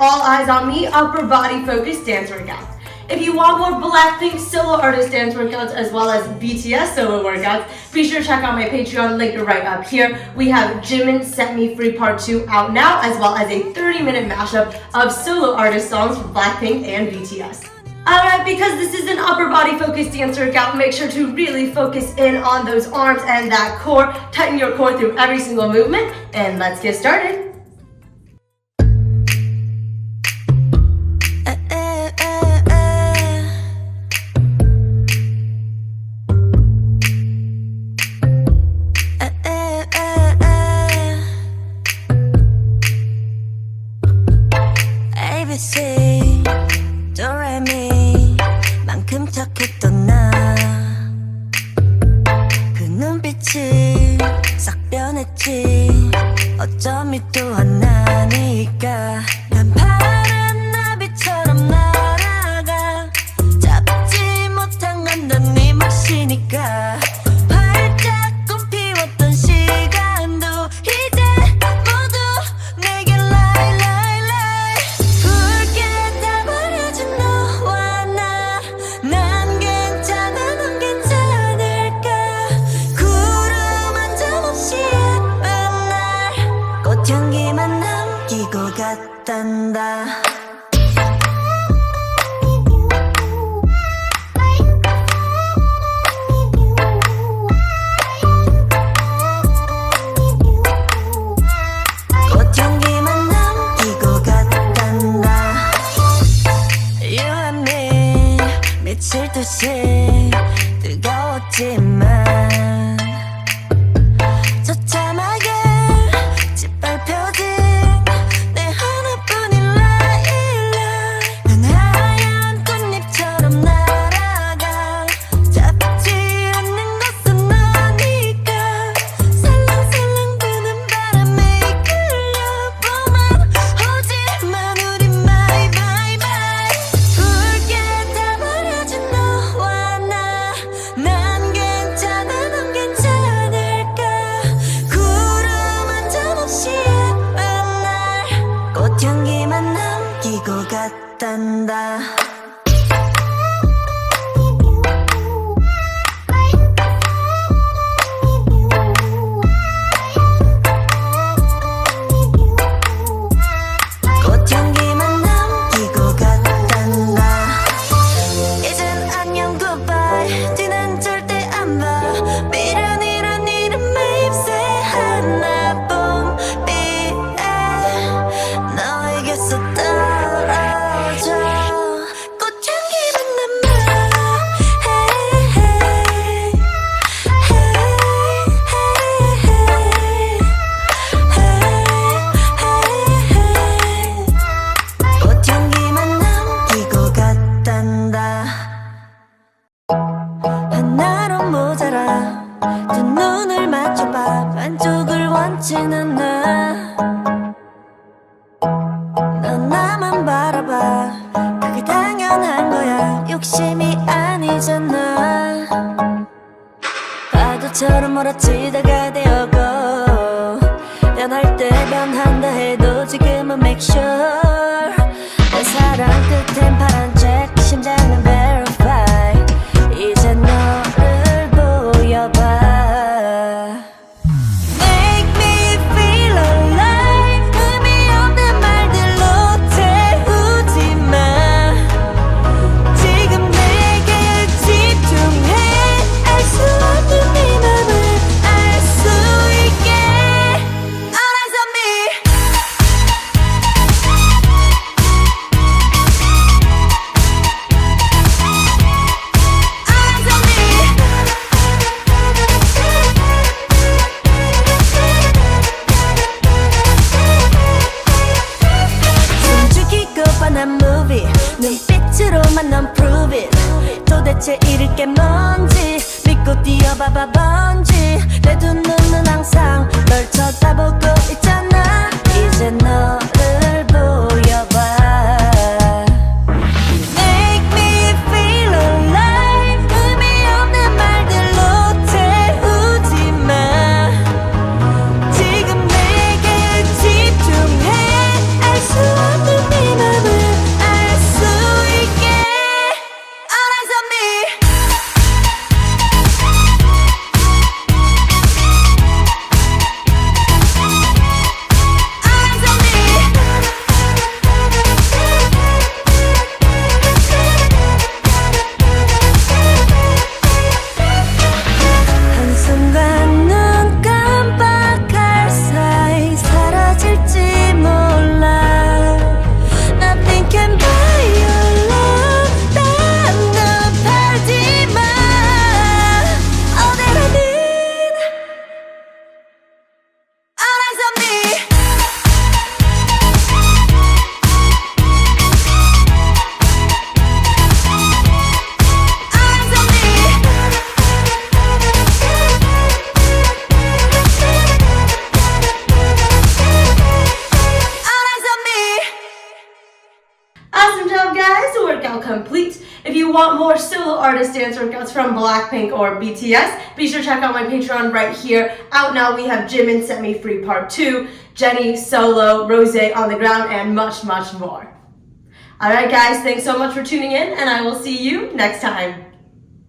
All Eyes on Me upper body focused dance workouts. If you want more Blackpink solo artist dance workouts as well as BTS solo workouts, be sure to check out my Patreon link right up here. We have Jimin Set Me Free Part 2 out now, as well as a 30-minute mashup of solo artist songs from Blackpink and BTS. Alright, because this is an upper body focused dance workout, make sure to really focus in on those arms and that core. Tighten your core through every single movement, and let's get started. ABC 도레미 만큼 착했던 나 그 눈빛이 싹 변했지 어쩜 이 또한 나니까 난 파란 나비처럼 날아가 잡지 못한 건 넌 네 몫이니까 활짝 꽃피웠던 시간도 이제 모두 내게 lie lie lie 붉게 다 버려진 너와 나 난 괜찮아 넌 괜찮을까 구름 한 점 없이 예쁜 날 꽃향기만 남기고 갔단다 꽃향기만 남기고 갔단다 You and me 미칠 듯이 뜨거웠지만 처참하게 짓밟혀진 내 하나뿐인 라일락 난 하얀 꽃잎처럼 날아가 잡지 않는 것은 너니까 살랑살랑 부는 바람에 이끌려보만 오지만 우리 my bye bye 붉게 다 버려진 너와 나 난 괜찮아 넌 괜찮을까 구름 한 점 없이 예쁜 날 꽃향기만 남기고 갔단다 꽃향기만 남기고 갔단다 이젠 안녕 goodbye 뒤는 절대 안 봐 미련이란 이름에 입새 하나 봄비에 너에게서 떨어져 꽃향기만 남아 hey, hey, 꽃향기만 남기고 갔단다 하나로 모자라 두 눈을 맞춰봐 반쪽을 원진 않아 넌 나만 바라봐 그게 당연한 거야 욕심이 아니잖아 파도처럼 몰아치다가 되어고 변할 때 변한다 해도 지금은 make sure 내 사랑 끝엔 파란 책 심장은 verify 이제 너를 보여봐 Make me feel alive 의미 없는 말들로 태우지 마 지금 내게 집중해 알 수 없는 네 맘을 알 수 있게 All eyes on me 숨죽이고 뻔한 movie 눈빛으로만 넌 prove it 도대체 잃을 게 뭔지 믿고 뛰어봐봐 번지 내 두 눈은 항상 널 쳐다보고 있잖아 이제 너를 보여봐 Make me feel alive 의미 없는 말들로 태우지 마 지금 내게 집중해 알 수 없는 네 tutorial complete. If you want more solo artist dance workouts from Blackpink or BTS, be sure to check out my Patreon right here. Out now, we have Jimin Set Me Free Part 2, Jennie, Solo, Rose on the Ground, and much, much more. Alright guys, thanks so much for tuning in, and I will see you next time.